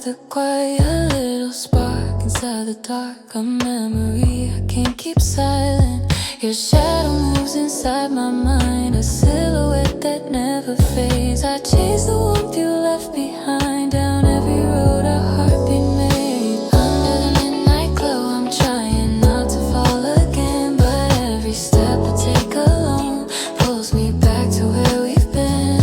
The quiet little spark inside the dark, a memory I can't keep silent. Your shadow moves inside my mind, a silhouette that never fades. I chase the warmth you left behind, down every road a heartbeat made. Under the midnight glow, I'm trying not to fall again, but every step I take alone pulls me back to where we've been.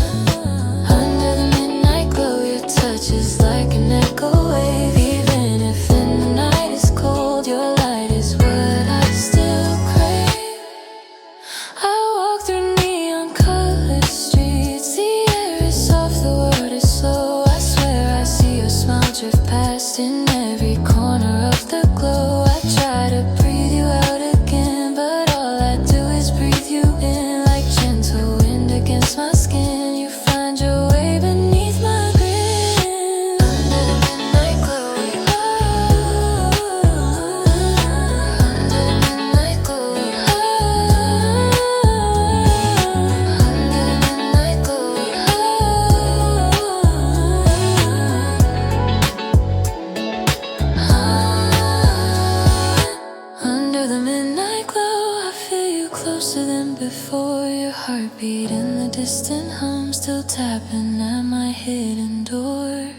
Under the midnight glow, your touch is like an echo wave. Even if in the night is cold, your light is what I still crave. I walk through neon-colored streets, the air is soft, the world is slow. I swear I see your smile drift past in every corner of the glow. I try to breathe you out again, but all I do is breathe you in. Like gentle wind against my skin, you find your way beneath my grin. Under the midnight glow, we are. Under the midnight glow, we are. Under the midnight glow, we are. Under the midnight glow, I feel you closer than before. Your heartbeat in the distant hum, still tapping at my hidden door.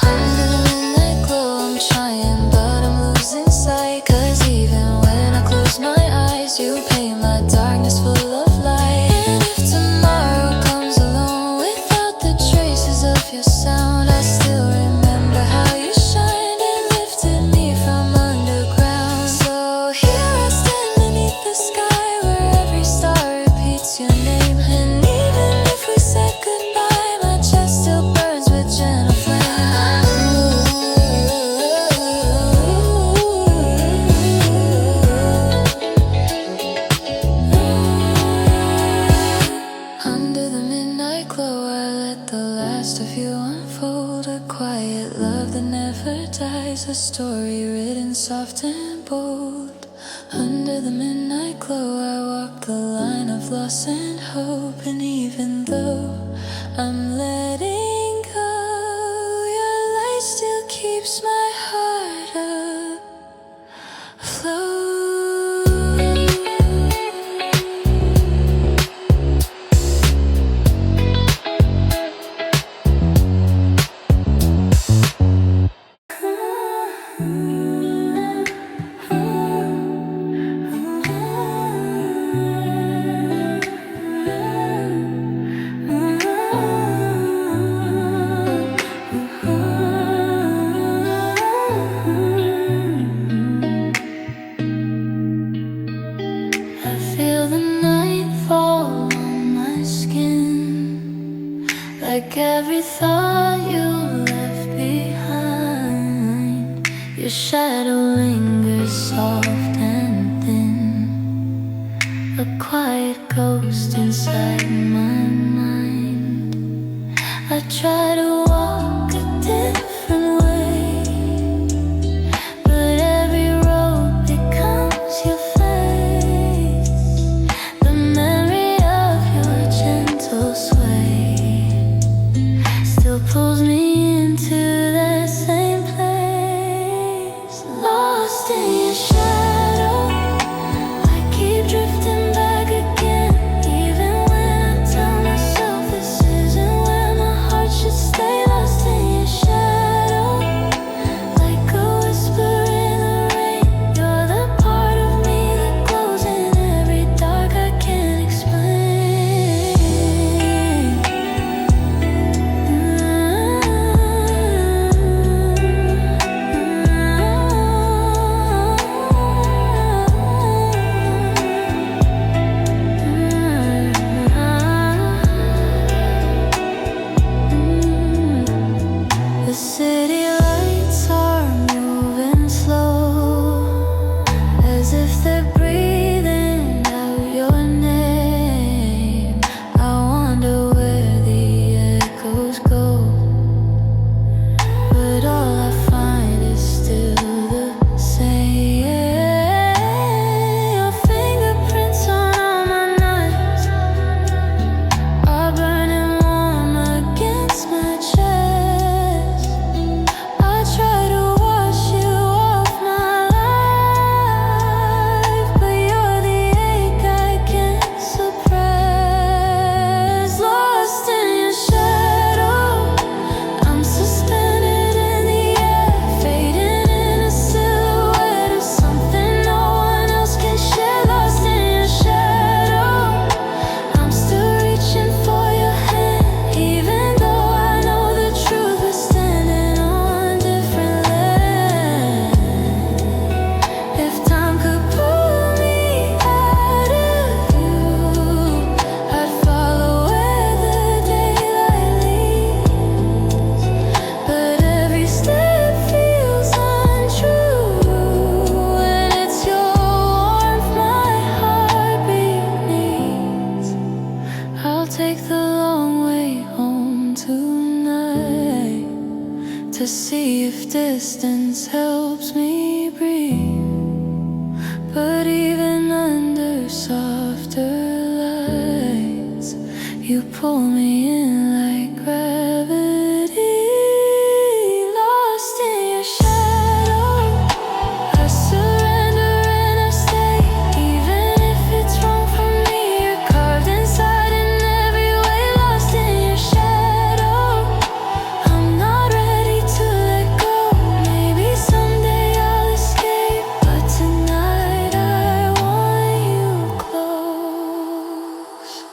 Under the midnight glow, I'm trying, but I'm losing sight. 'Cause even when I close my eyes, you paint my darkness full of light. And if tomorrow comes along without the traces of your sound, I still remember how you shined and lifted me from underground. So here I stand beneath the sky, where every star repeats your name. And even if we said goodbye, my chest still burns with gentle Under the midnight glow, I let the last of you unfold. A quiet love that never dies, a story written soft and bold. Under the midnight glow, I walk the line of loss and hope. And even though I'm letting go, your light still keeps my heart afloat. I feel the night fall on my skin, like every thought you left behind. Your shadow lingers soft and thin, a quiet ghost inside my mind. I try to walk a different way, but every road becomes your face. The memory of your gentle sway still pulls me into that same place. Lost in your shadow, I keep drifting back again. Even when I tell myself this isn't where my heart should stay, if distance helps me breathe. But even under softer lights, you pull me in like gravity. Lost in your shadow, I surrender and I stay. Even if it's wrong for me, you're carved inside in every way. Lost in your shadow, I'm not ready to let go. Maybe someday I'll escape, but tonight I want you close.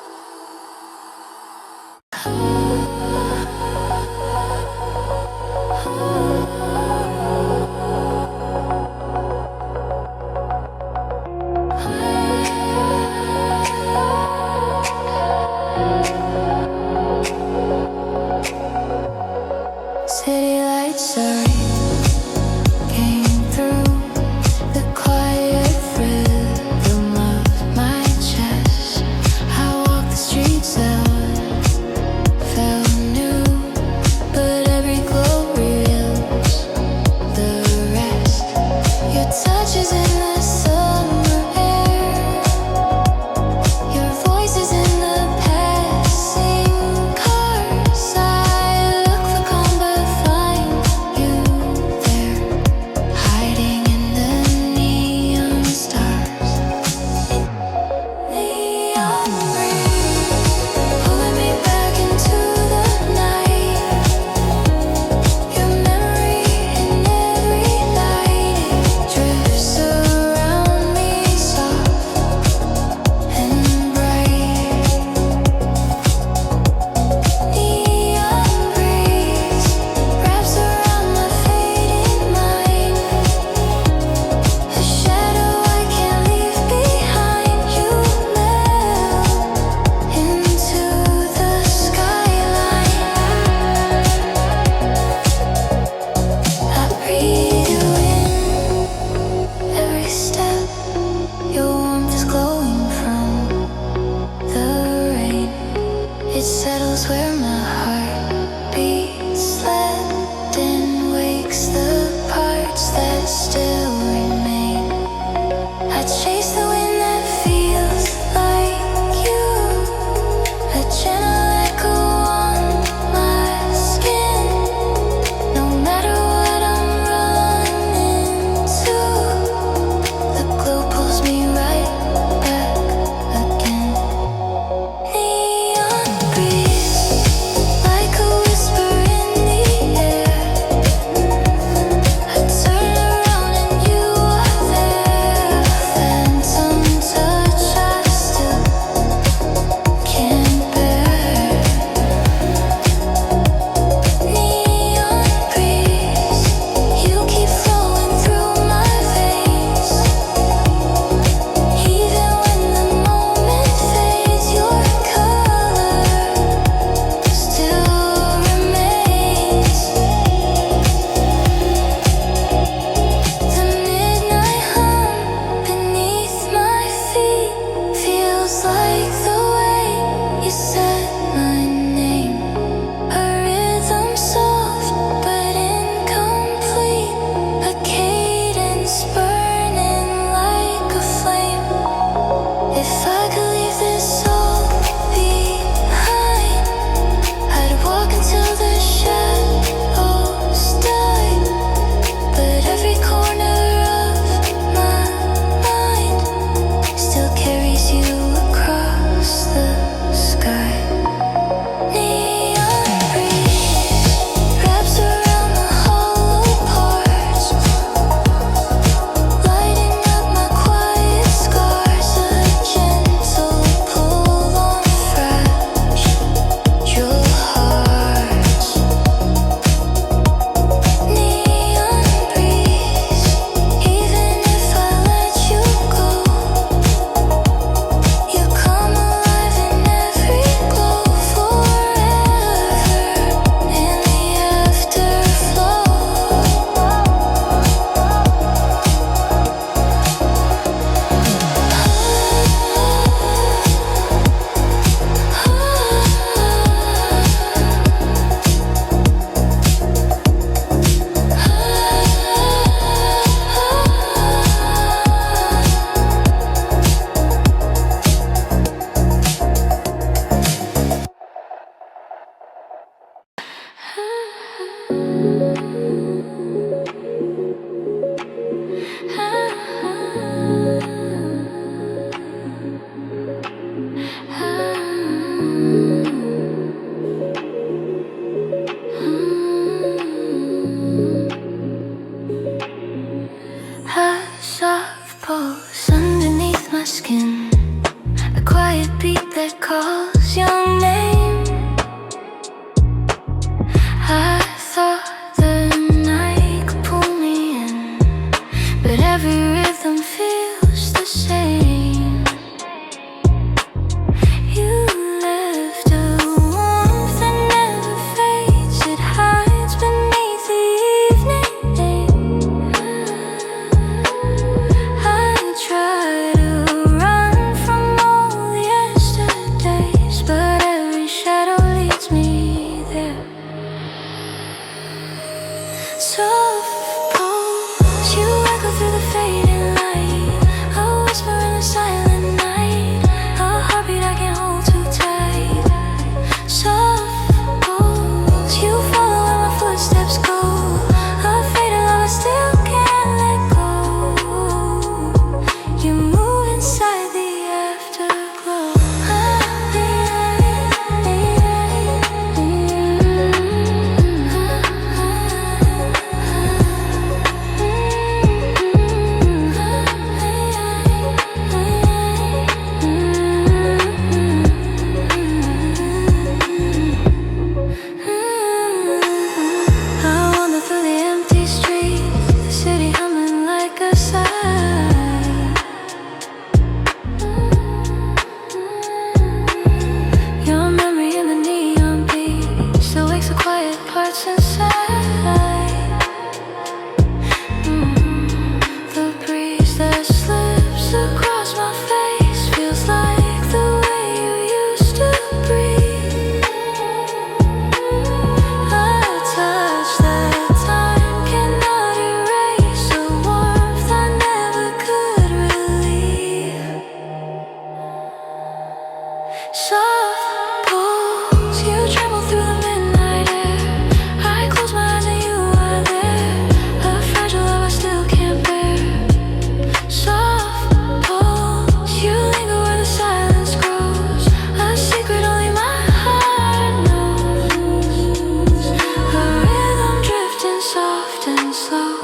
slow.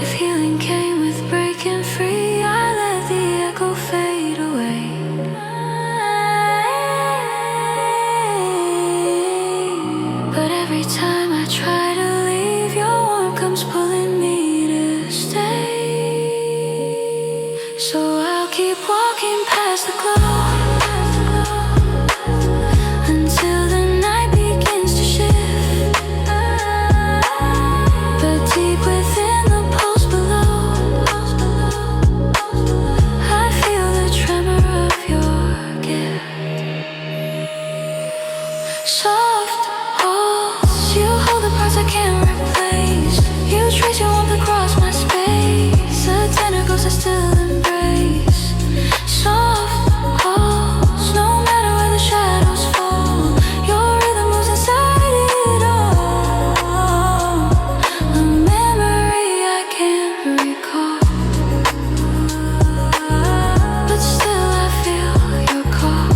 If healing came with breaking free, I let the echo fade away. But every time I try to leave, your warmth comes pulling me to stay. So I'll keep walking past the glow until the night begins to shift. But deep within the pulse below, I feel the tremor of your gift. Soft walls, you hold the parts I can't replace. You trace your warmth across my space, the tentacles I still embrace. Soft walls, no matter where the shadows fall, your rhythm moves inside it all. A memory I can't recall, but still I feel your call.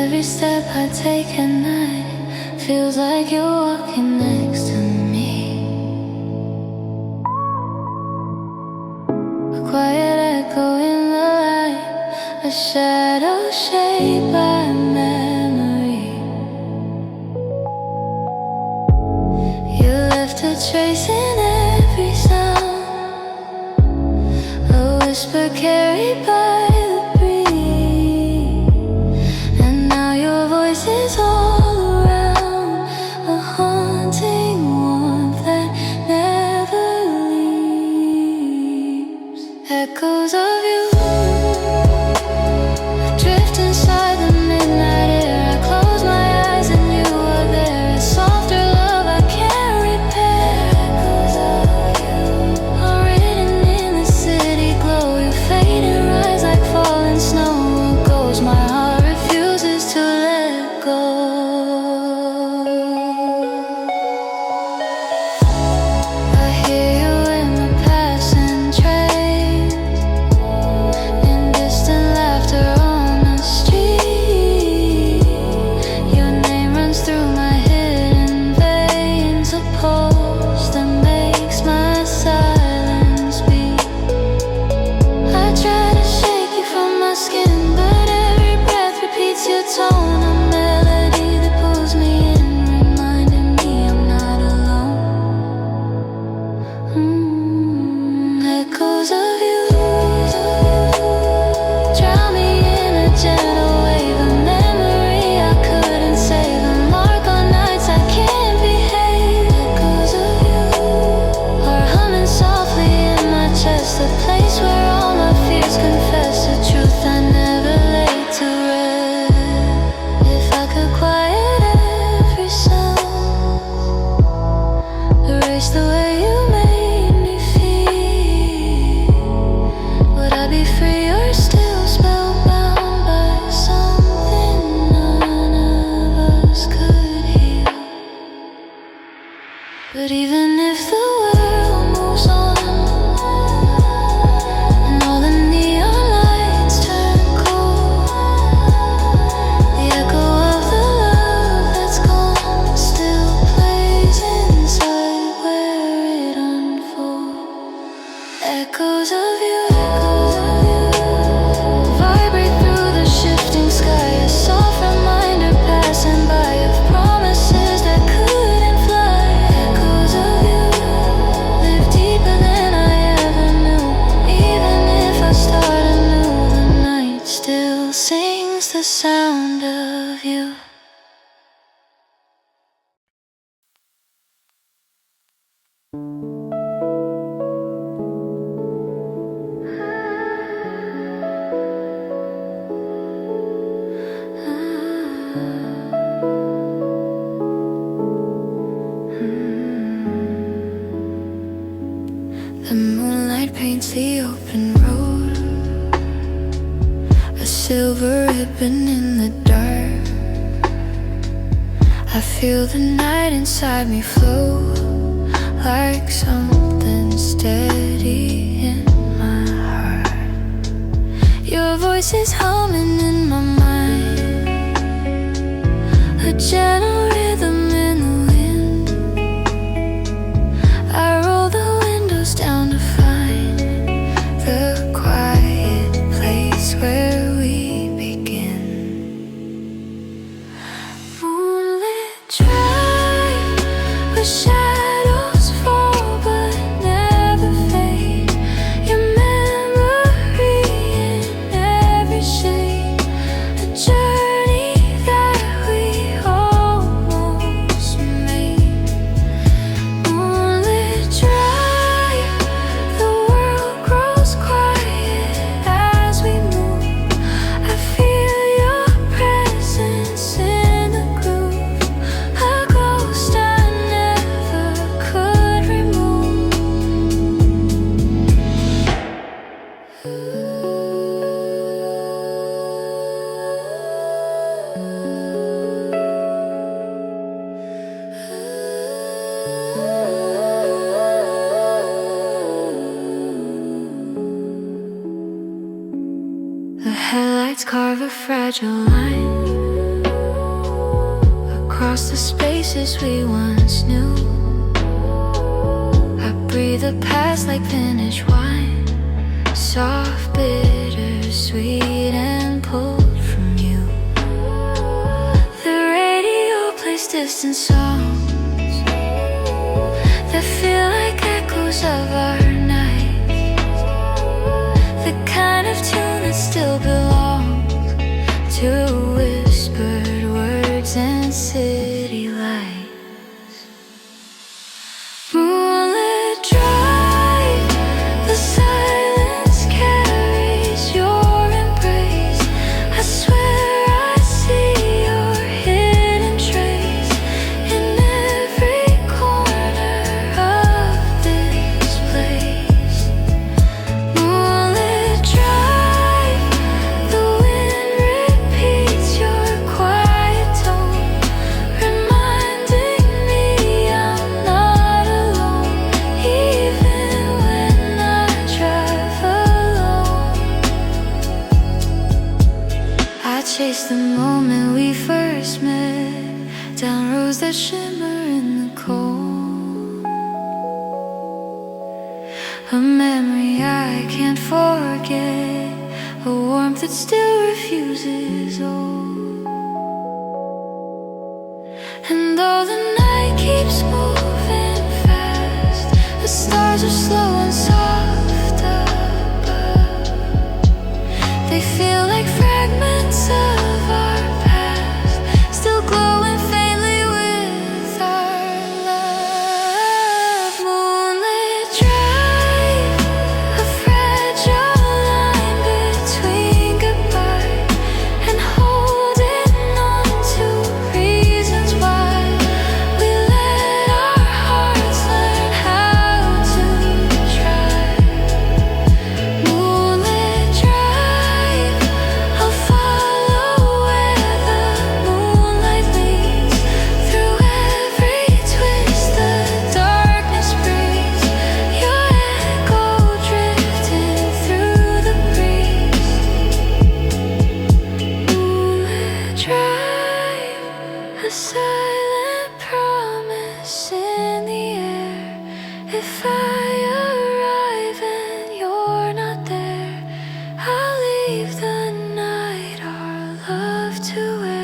Every step I take at night feels like you're walking next to me. A quiet echo in the light, a shadow shaped by memory. You left a trace in every sound, a whisper carried by the breeze. And now your voice is all around, a haunting warmth that never leaves. Echoes of you drift inside the midnight air. I close my eyes and you are there. A softer love I can't repair. Echoes of you are written in the city glow. You fade and rise like falling snow. What goes, my heart refuses to let go. I hear you in the passing train, in distant laughter on the street. Your name runs through my hidden veins, a pulse that makes my silence beat. I try to shake you from my skin, but every breath repeats your tone. A melody that pulls me in, reminding me I'm not alone. Echoes of you drown me in a gentle wave. A memory I couldn't save, a mark on nights I can't behave. Echoes of you are humming softly in my chest, a place where all my fears confess, a truth I never laid to rest. If I could quiet every sound, erase the way you made me feel, would I be free or still spellbound by something none of us could heal? But even if the world moves on and all the neon lights turn cold, the echo of the love that's gone still plays inside where it unfolds. Echoes of you vibrate through the shifting sky, a soft reminder passing by of promises that couldn't fly. Echoes of you live deeper than I ever knew. Even if I start anew, the night still sings the sound of you. The moonlight paints the open road, a silver ribbon in the dark. I feel the night inside me flow like something steady in my heart. Your voice is humming in my mind, a gentle rhythm in the wind. I roll the windows down to find the quiet place where we begin. Moonlit Drive, where shadows fall but never fade. Your memory in every shade, a journey that we almost made. Moonlit Drive, the world grows quiet as we move. I feel your presence in the groove, a ghost I never could remove. The headlights carve a fragile line across the spaces we once knew. I breathe the past like vintage wine, soft, bitter, sweet, and pulled from you. The radio plays distant songs that feel like echoes of our nights, the kind of tune that still belongs to whispered words and city lights. Moonlit Drive, the silence carries your embrace. I swear I see your hidden trace in every corner of this place. Moonlit Drive, the wind repeats your quiet tone, reminding me I'm not alone, even when I drive alone. I chase the moment we first met, down roads that shimmer in the cold, a memory I can't forget, a warmth that still refuses old. And though the night keeps moving fast, the stars are slow and soft above. They feel like fragments of our past, still glowing faintly with our love. Moonlit Drive, a fragile line between goodbye and holding on to reasons why we let our hearts learn how to try. Moonlit Drive, I'll follow where the moonlight leads, through every twist the darkness breathes, your echo drifting through the breeze. Moonlit Drive, a silent promise in the air. If I arrive and you're not there, I'll leave the night our love to wear.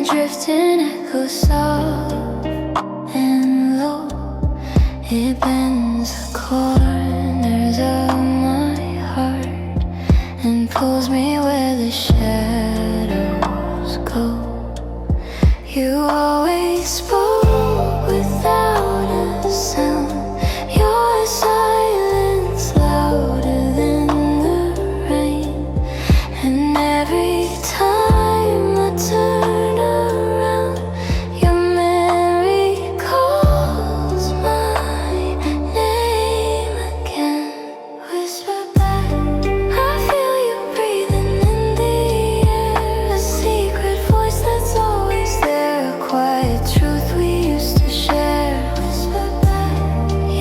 My drifting echoes soft and low. It bends the corners of my heart and pulls me where the shadows go. You always spoke without a sound. Your silence louder than the rain. And every time I turn around, your memory calls my name again. Whisper back, I feel you breathing in the air. A secret voice that's always there, a quiet truth we used to share. Whisper back,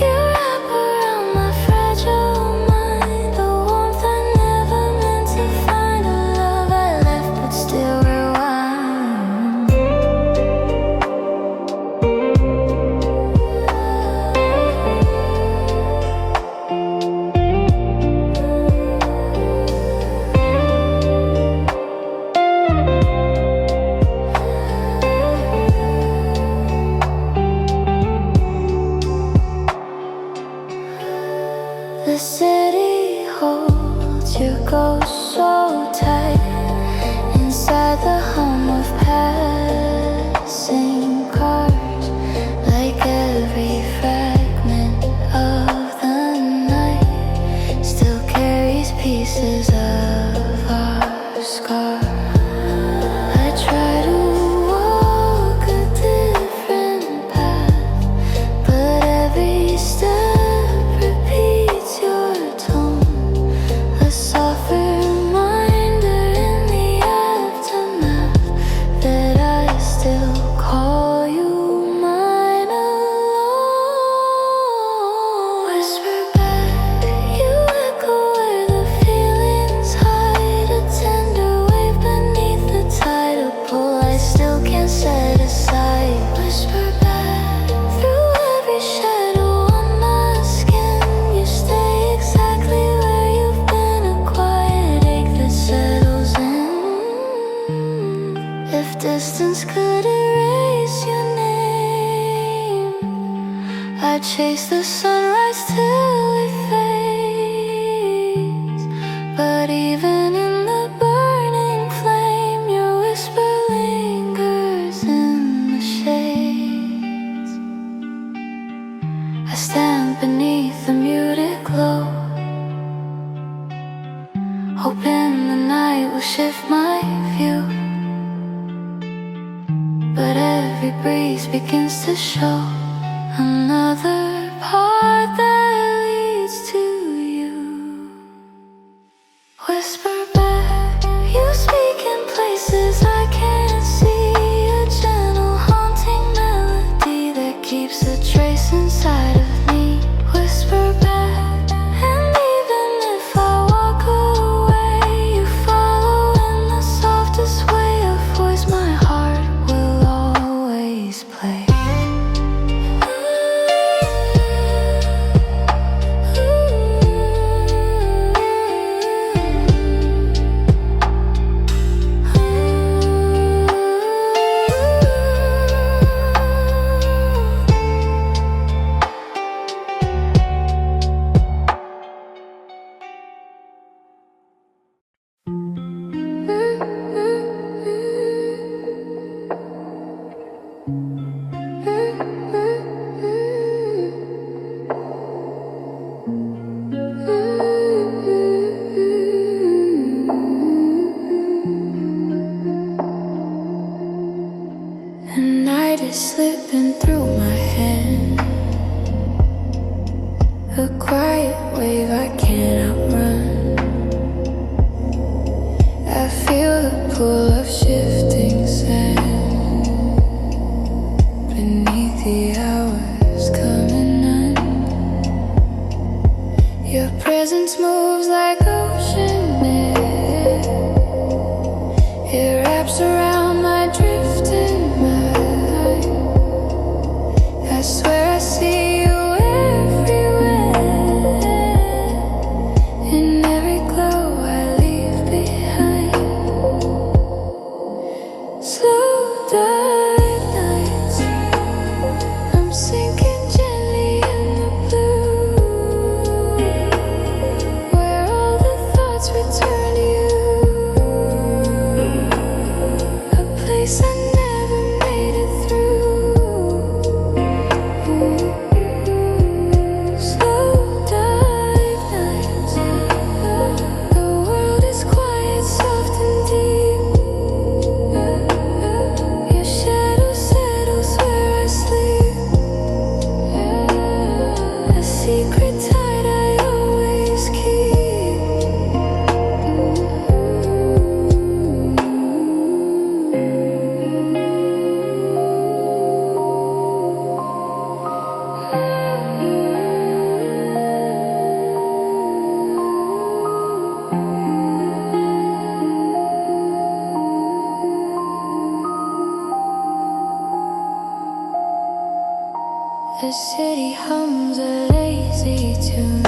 you wrap around my fragile mind, the warmth I never meant to find, a love I left but still rewind. The city holds your ghost so tight inside the hum of passing cars, like every fragment of the night still carries pieces of our scar. I try to walk a different path, but every step repeats your tone, a soft reminder in the aftermath that I still call you mine alone. Whisper back, you echo where the feelings hide, a tender wave beneath the tide, a pull I still can't set aside. Whisper back, through every shadow on my skin, you stay exactly where you've been, a quiet ache that settles in. If distance could erase your name, I'd chase the sunrise till it fades. But even in the burning flame, your whisper lingers in the shades. I stand beneath the muted glow, hoping the night will shift my view. But every breeze begins to show another path that leads to you. Whisper back, you speak in places I can't see, a gentle haunting melody that keeps a trace inside of me. Whisper back, and even if I walk away, you follow in the softest way, a voice my heart will always play. The night is slipping through my hand, a quiet wave I can't outrun. I feel the pull of shifting sand beneath the hours coming on. Your presence moves like ocean air, it wraps around my drifting mind. I swear I see you everywhere, in every glow I leave behind. Slow dive nights, I'm sinking gently in the blue, where all the thoughts return to you, a place I never made it through. Slow dive nights, the world is quiet, soft and deep. Your shadow settles where I sleep, a secret tide I always The city hums a lazy tune,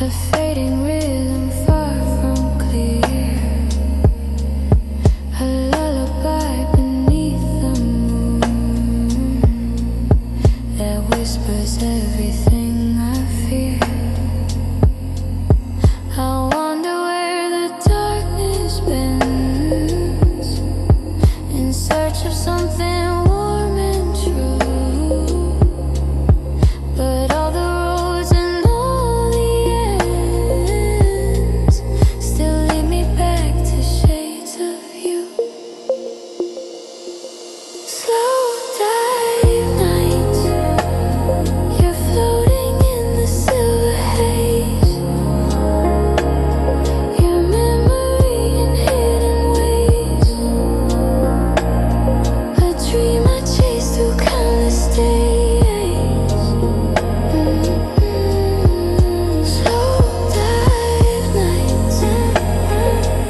a fading rhythm far from clear, a lullaby beneath the moon that whispers everything I fear. I wonder where the darkness bends, in search of something warm and true. But all the roads and all the ends still lead me back to shades of you. Slow dive nights, you're floating in the silver haze, your memory in hidden ways, a dream I chased through countless days. Slow dive nights,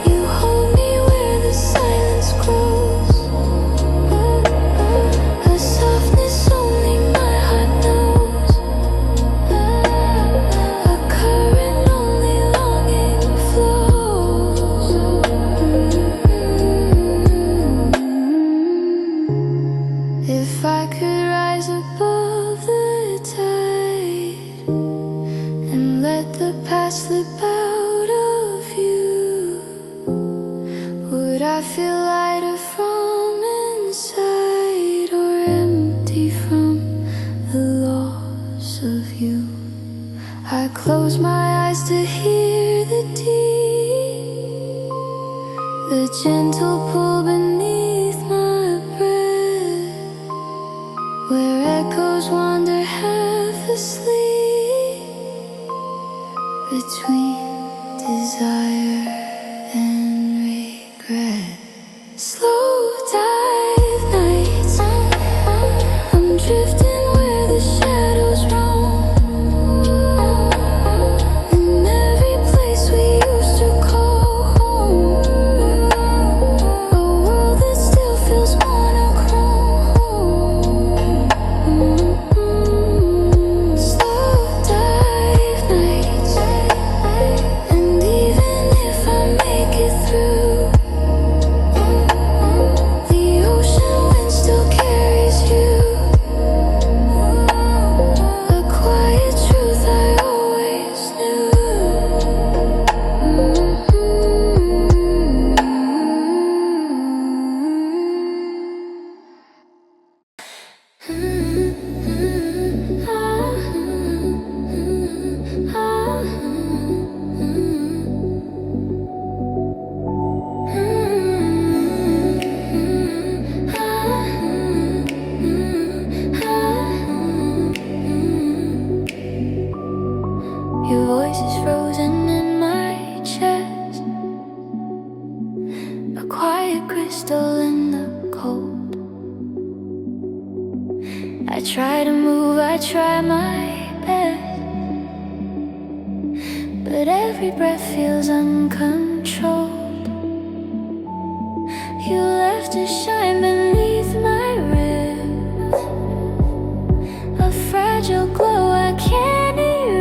you hold me where the silence grows, a softness only my heart knows, a current only longing flows. If I could rise above the tide and let the past slip out of you, would I feel lighter from inside or empty from the loss of you? I close my eyes to hear the deep, the gentle pull beneath my breath, where echoes wander half asleep between desire and regret. Slow dive nights, I'm drifting where the shadows roam, in every place we used to call home, a world that still feels monochrome. Slow dive nights, and even if I make it through, the ocean wind still carries you, a quiet truth I always knew. Your voice is frozen in my chest, a quiet crystal in the cold. I try to move, I try my best, but every breath feels uncontrolled. You left a shine beneath my ribs, a fragile glow I can't erase.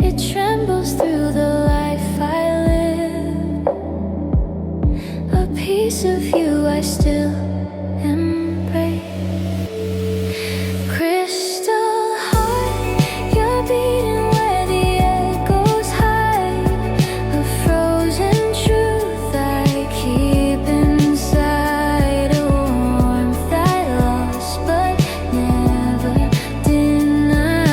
It trembles through the life I live. piece of you I still embrace. Crystal heart, you're beating where the echoes hide. A frozen truth I keep inside. A warmth I lost but never denied.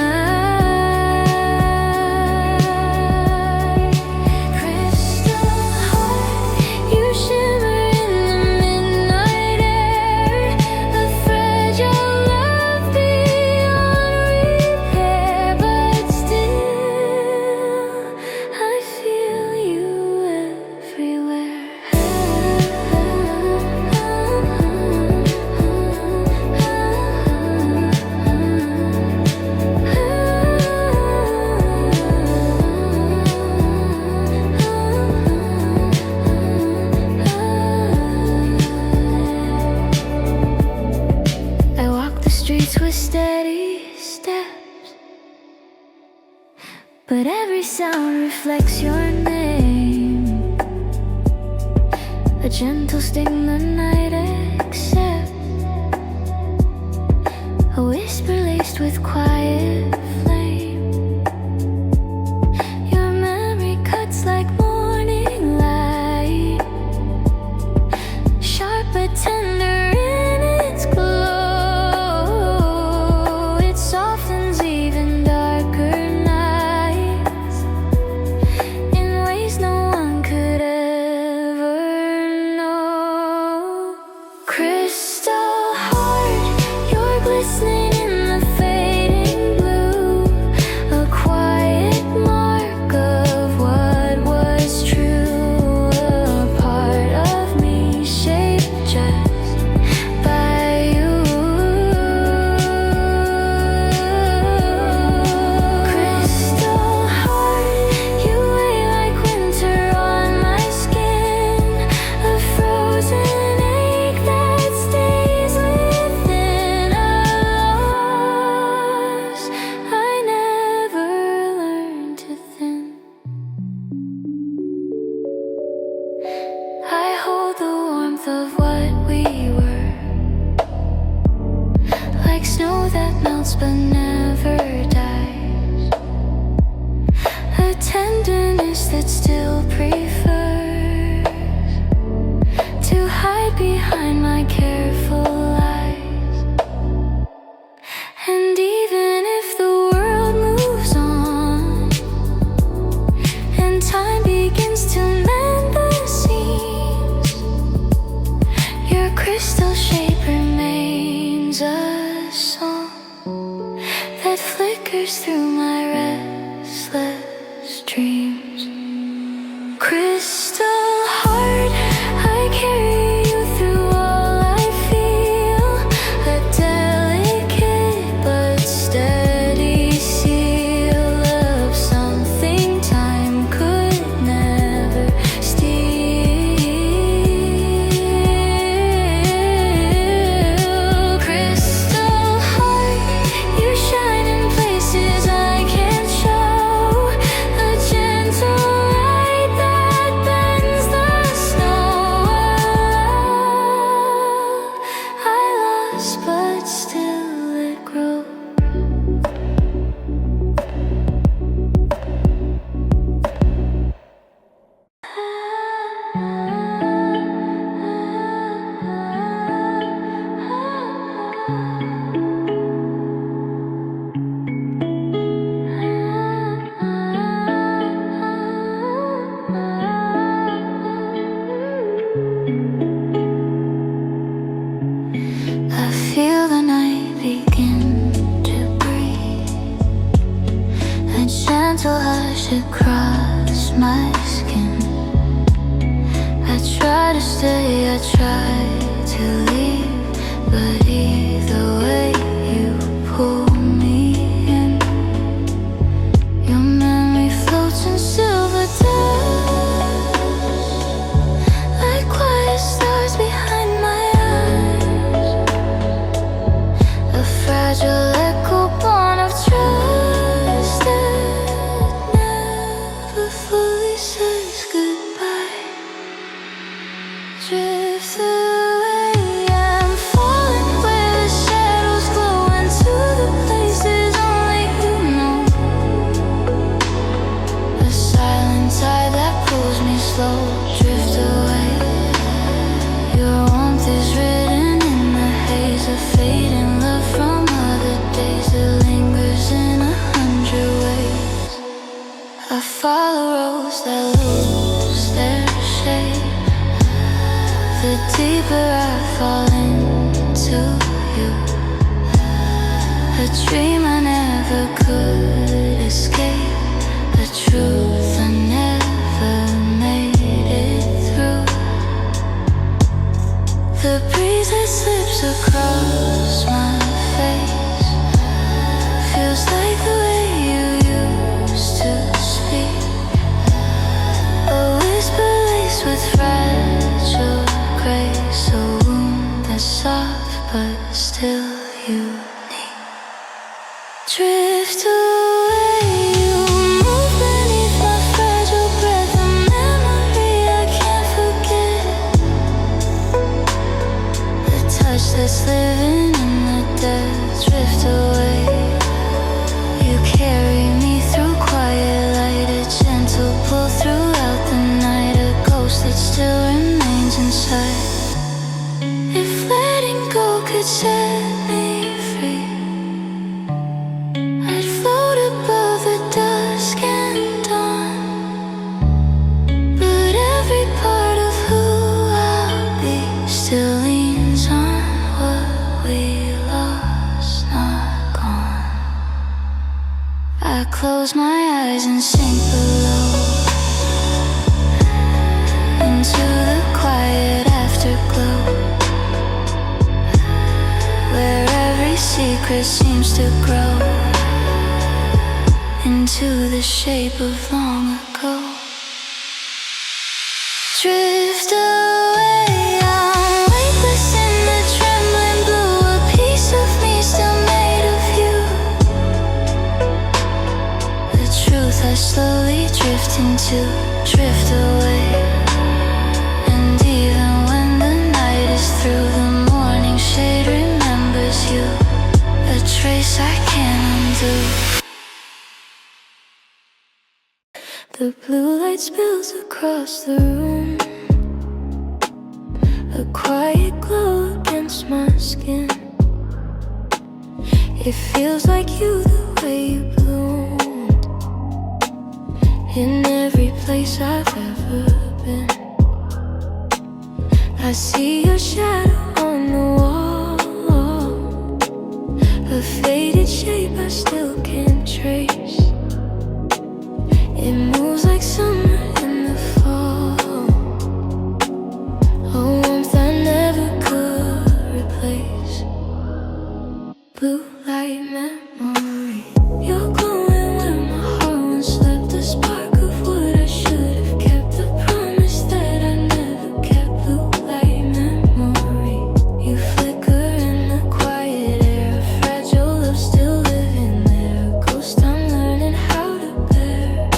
Crystal heart, you shimmer in the midnight air. A fragile love beyond repair, but still I feel you everywhere. I walk the streets with steady steps, but every sound reflects your name. A gentle sting the night accepts, a whisper laced with quiet flame. Your memory cuts like morning light, sharp but tender in its glow. It softens even darker nights in ways no one could ever know. Crystal heart, you're glistening in the fading blue, a quiet mark of what was true, a part of me shaped just by you. Crystal heart, you weigh like winter on my skin, a frozen ache that stays within, a loss I never learned to thin. I hold the warmth of what we were, like snow that melts but never dies, a tenderness that still prefers to hide behind my careful eyes. And even if the world moves on and time begins to mend the seams, your crystal shape remains a song that Drift away, I'm falling where the shadows glow into the places only you know. A silent tide that pulls me slow. Drift away, your warmth is written in the haze, a fading love from other days that lingers in 100 ways. I follow roads that lose their shape. The deeper I fall into you, a dream I never could escape, a truth I never made it through. The breeze that slips across my face feels like the way you used to speak, a whisper laced with fragile grace, a wound that's soft but still unique. Drift away, you move beneath my fragile breath, a memory I can't forget, the touch that's living in the death. Drift away, you carry me through quiet light, a gentle pull throughout the night, a ghost that still remains inside. If letting go could set me free, I'd float above the dusk and dawn. But every part of who I'll be still leans on what we lost, not gone. I close my eyes and sink below into the quiet afterglow, where every secret seems to grow into the shape of long ago. Drift away, I'm weightless in the trembling blue, a piece of me still made of you, the truth I slowly drift into. Drift away, and even when the night is through, the morning shade remembers you, a trace I can't undo. The blue light spills across the room, a quiet glow against my skin. It feels like you, the way you bloom, in every place I've ever been. I see your shadow on the wall, a faded shape I still can't trace. It moves like summer in the fall, a warmth I never could replace. Blue light memory, you're glowing where my heart once slept, the spark of what I should have kept, the promise that I never kept. Blue light memory, you flicker in the quiet air, a fragile love still living there, a ghost I'm learning how to bear.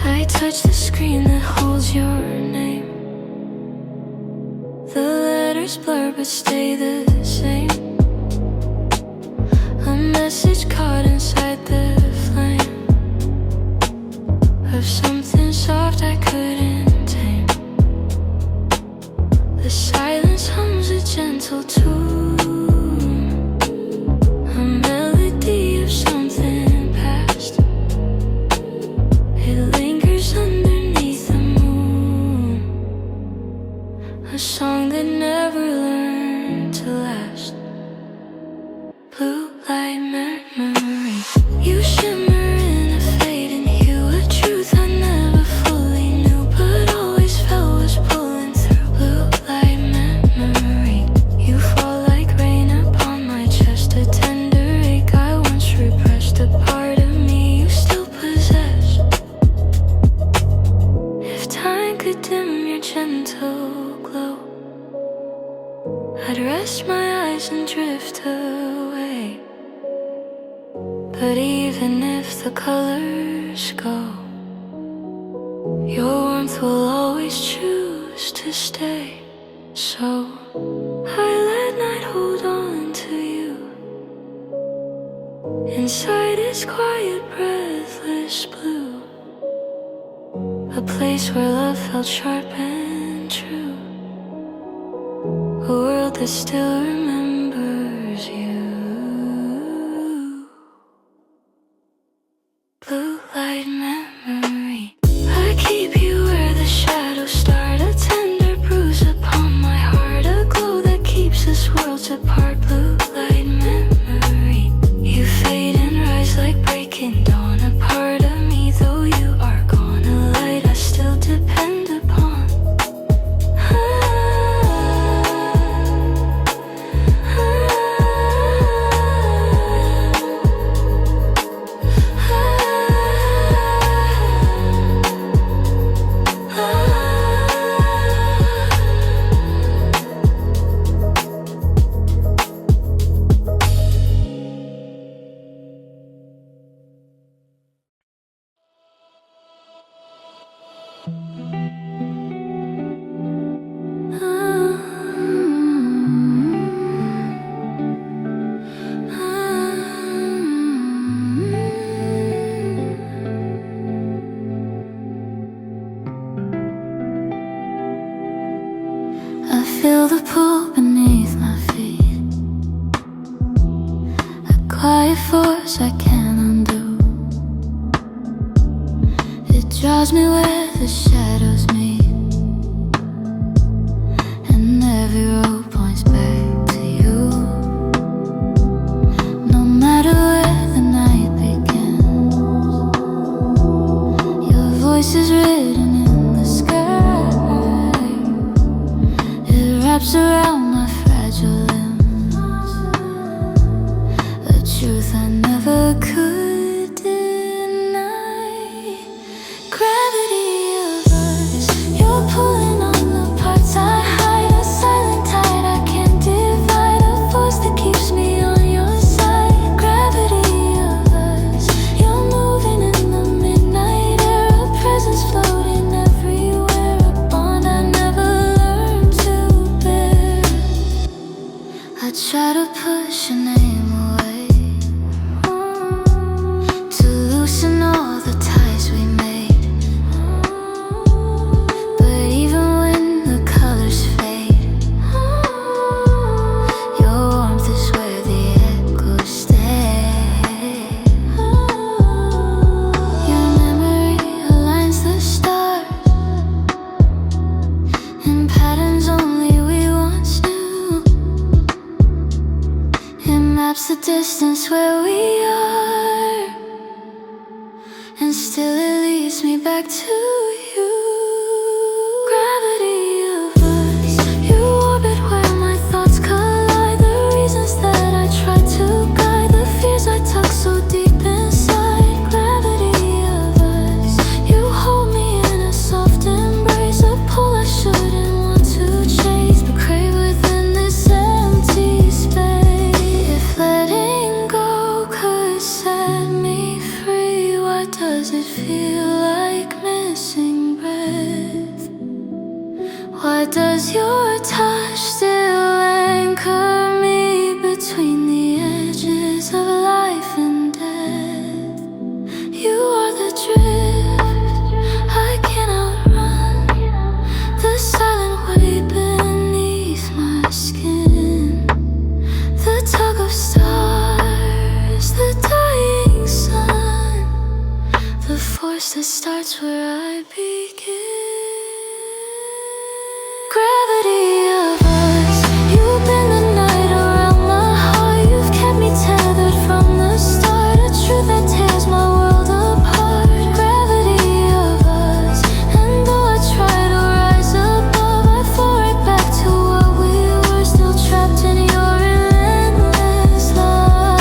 I touch the screen that holds your name, the letters blur but stay the same, a message caught inside the flame of something soft I couldn't tame. The silence hums a gentle tune, a melody of something past. It lingers underneath the moon, a song that never learned to last. Blue light memory, you shimmer in a fading hue, a truth I never fully gentle glow. I'd rest my eyes and drift away. But even if the colors go, your warmth will always choose to stay. So I let night hold on to you. Inside is quiet, breathless blue, a place where love felt sharp and true, a world that still remembers you. Blue light memory, I keep you where the shadows start, a tender bruise upon my heart, a glow that keeps us worlds apart. Blue light memory, you fade and rise like breaking dawn, a part of me though you are gone, a light I still depend upon. I feel the pull beneath my feet, a quiet force I can't undo. It draws me where the shadows meet, and every road points back to you. No matter where the night begins, your voice is written in the sky. It wraps around my fragile limbs, a truth I never could deny. Gravity of us, you're pulling on the parts I hide, a silent tide I can't divide, a force that keeps me on your side. Gravity of us, you're moving in the midnight air, a presence floating everywhere, a bond I never learned to bear. I try to push your name away, to loosen all the ties we made, but even when the colors fade, your warmth is where the echoes stay. Your memory aligns the stars in patterns only we once knew. It maps the distance where we are, and still it leads me back to you. Gravity of us, you orbit where my thoughts collide, the reasons that I try to guide, the fears I tuck so deep inside. Gravity of us, you hold me in a soft embrace, a pull I shouldn't want to chase, but crave within this empty space. If letting go could set me free, why does it feel like missing breath? Why does your touch still anchor me between the edges of life and death? You are the drift I can't outrun, the silent weight beneath my skin, the tug of stars, the dying sun, the force that starts where I begin. Gravity of us, you've been the night around my heart, you've kept me tethered from the start, a truth that tears my world apart. Gravity of us, and though I try to rise above, I fall right back to what we were, still trapped in your relentless love.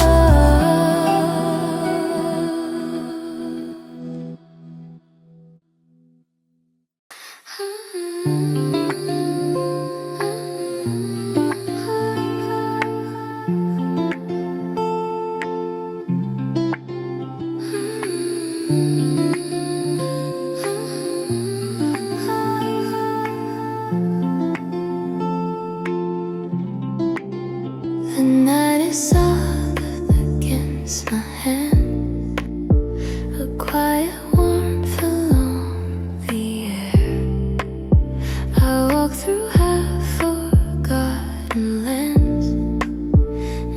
through half-forgotten lands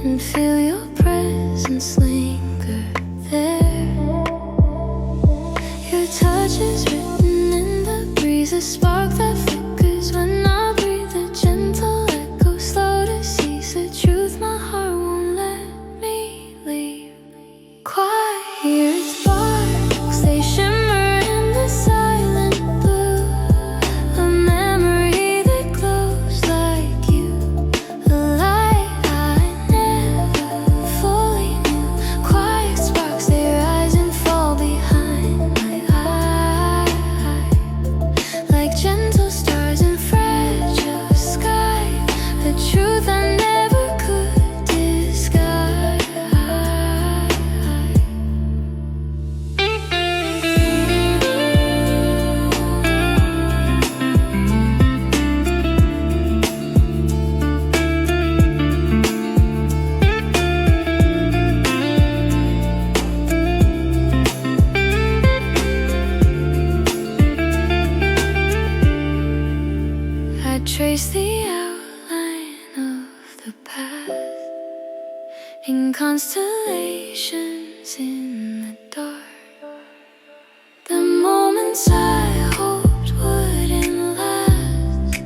and feel your presence linger there. Your touch is written in the breeze, a spark that flickers when I breathe, a gentle echo slow to cease, a truth my heart won't let me leave. Quiet sparks, they shimmer in the silent blue, a memory that glows like you, a light I never fully knew. Quiet sparks, they rise and fall behind my eyes, like gentle stars in fragile sky, a truth I never could disguise. I trace the outline of the path in constellations in the dark. The moments I hoped wouldn't last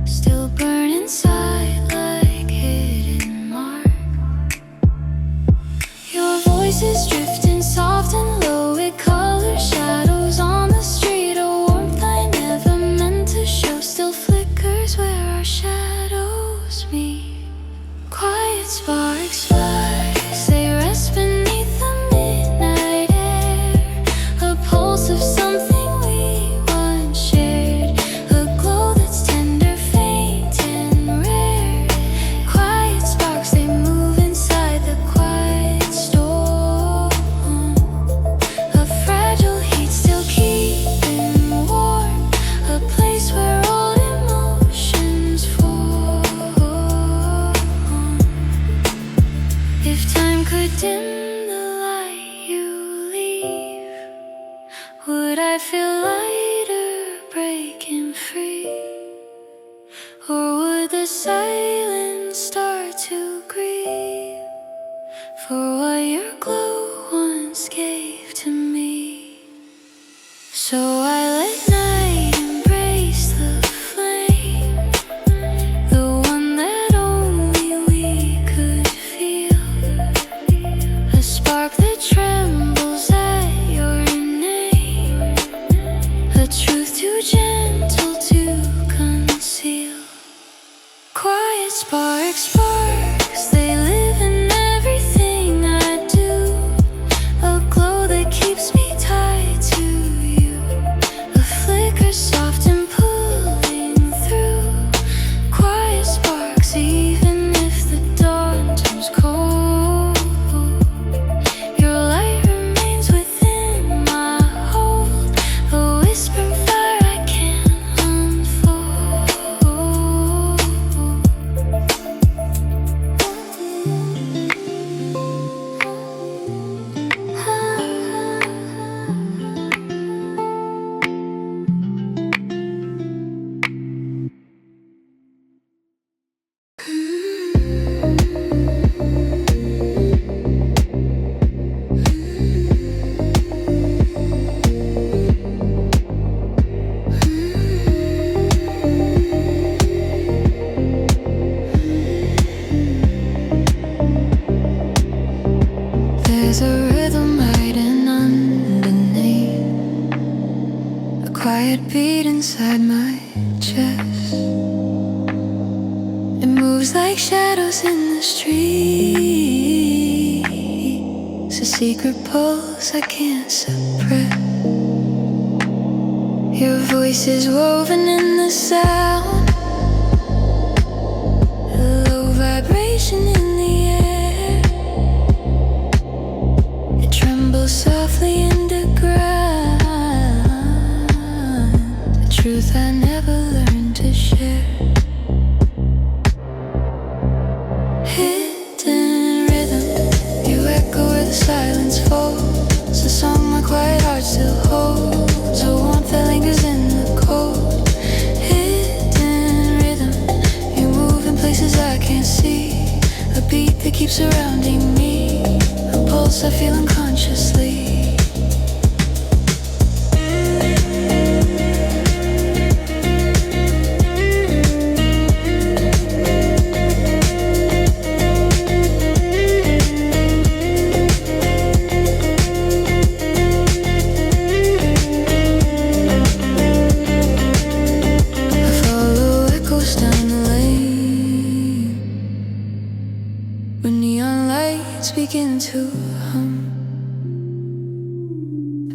still burn inside like hidden mark. Your voice is drifting soft and low, it colors shadows on the street, a warmth I never meant to show still flickers where our shadows meet. Quiet sparks, sparks, they rest beneath the midnight air, a pulse of something we once shared, a glow that's tender, faint and rare. Quiet sparks, they move inside the quiet storm, a fragile heat still keeping warm, a place where old emotions form. If time could dim the light you leave, would I feel lighter breaking free? Or would the silence start to grieve for what your glow once gave to me? So I let night embrace the flame, the one that only we could feel, a spark that trembles at your name, a truth too gentle to conceal. Quiet sparks, sparks, they live in everything I do, a glow that keeps me tied to you, a flicker soft and pulling through. Quiet sparks, even if the dawn turns cold, your light remains within my hold, a whisper fire I can't unfold. There's a rhythm hiding underneath, a quiet beat inside my chest. It moves like shadows in the street, it's a secret pulse I can't suppress. Your voice is woven in the sound, a low vibration in the air. It trembles softly in the ground, a truth I never learned to share. Hidden rhythm, you echo where the silence falls, a song my quiet heart still holds, a warmth that lingers in the cold. Hidden I feel unconsciously. Begin to hum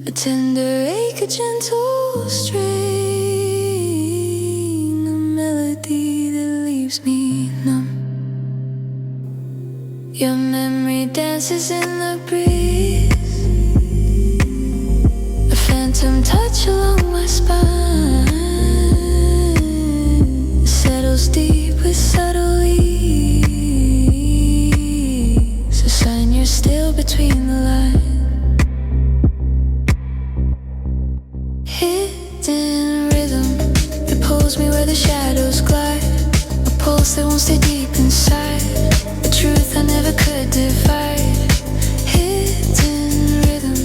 a tender ache, a gentle string, a melody that leaves me numb. Your memory dances in the breeze, a phantom touch along my spine settles deep with subtle ease. You're still between the lines. Hidden rhythm, it pulls me where the shadows glide. A pulse that won't stay deep inside, a truth I never could divide. Hidden rhythm,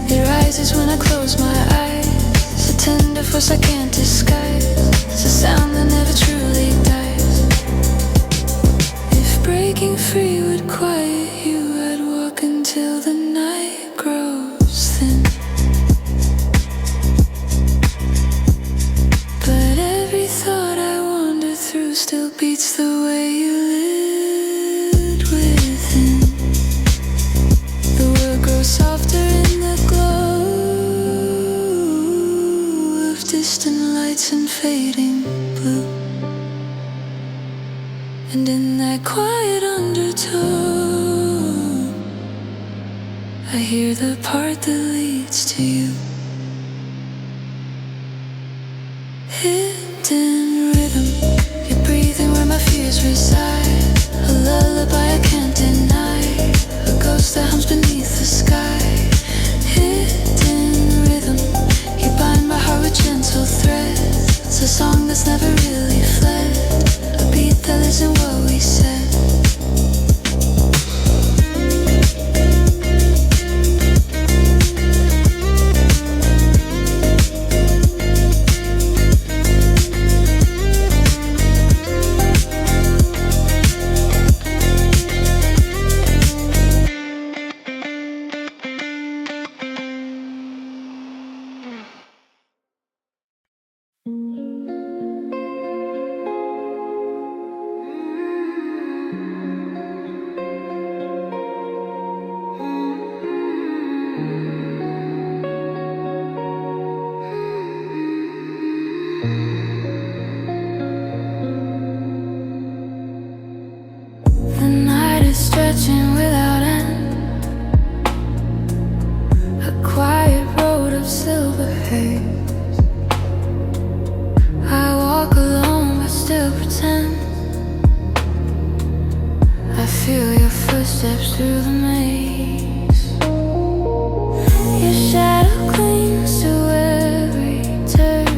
it rises when I close my eyes. A tender force I can't disguise, it's a sound that never truly dies. If breaking free would quiet you, until the night grows thin. But every thought I wander through still beats the way you lit within. The world grows softer in the glow of distant lights and fading blue. And in that quiet undertone, I hear the part that leads to you. Hidden rhythm, you're breathing where my fears reside. A lullaby I can't deny, a ghost that hums beneath the sky. Hidden rhythm, you bind my heart with gentle threads. It's a song that's never really fled, a beat that lives in what we said. Stretching without end, a quiet road of silver haze. I walk alone but still pretend I feel your footsteps through the maze. Your shadow clings to every turn,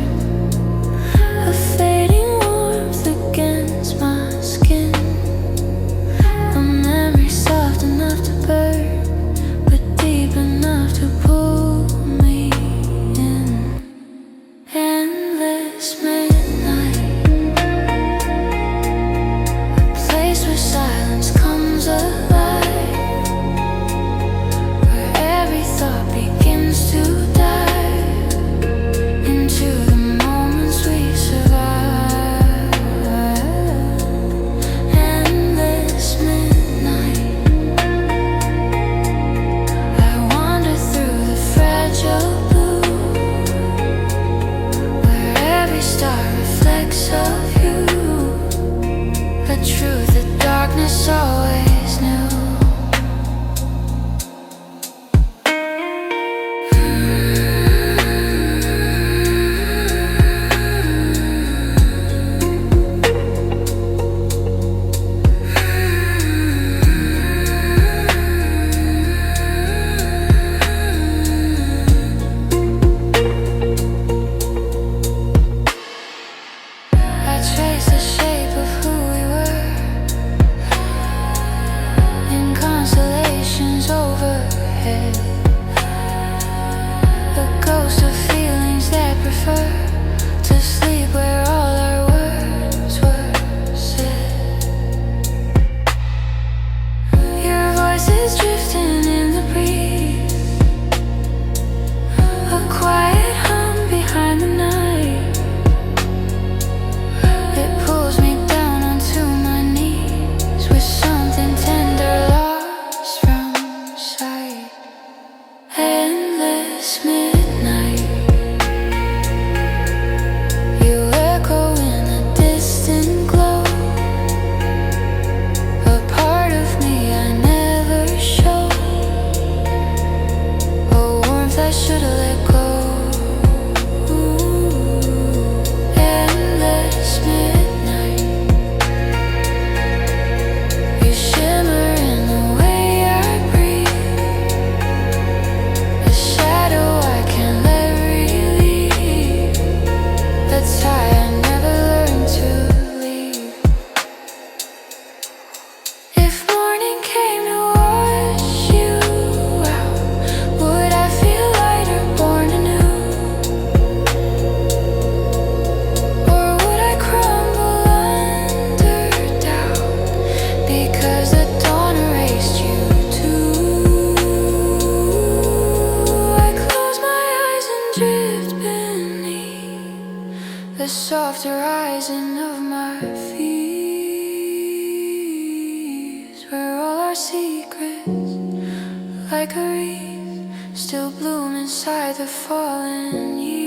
a fading warmth against my skin. Soft enough to burn, but deep enough to pull me in. Endless midnight, a place where silence comes alive, where every thought begins to dive into the moments we survive. Endless midnight, fragile blue, where every star the softer rising of my fears, where all our secrets, like a wreath, still bloom inside the fallen years.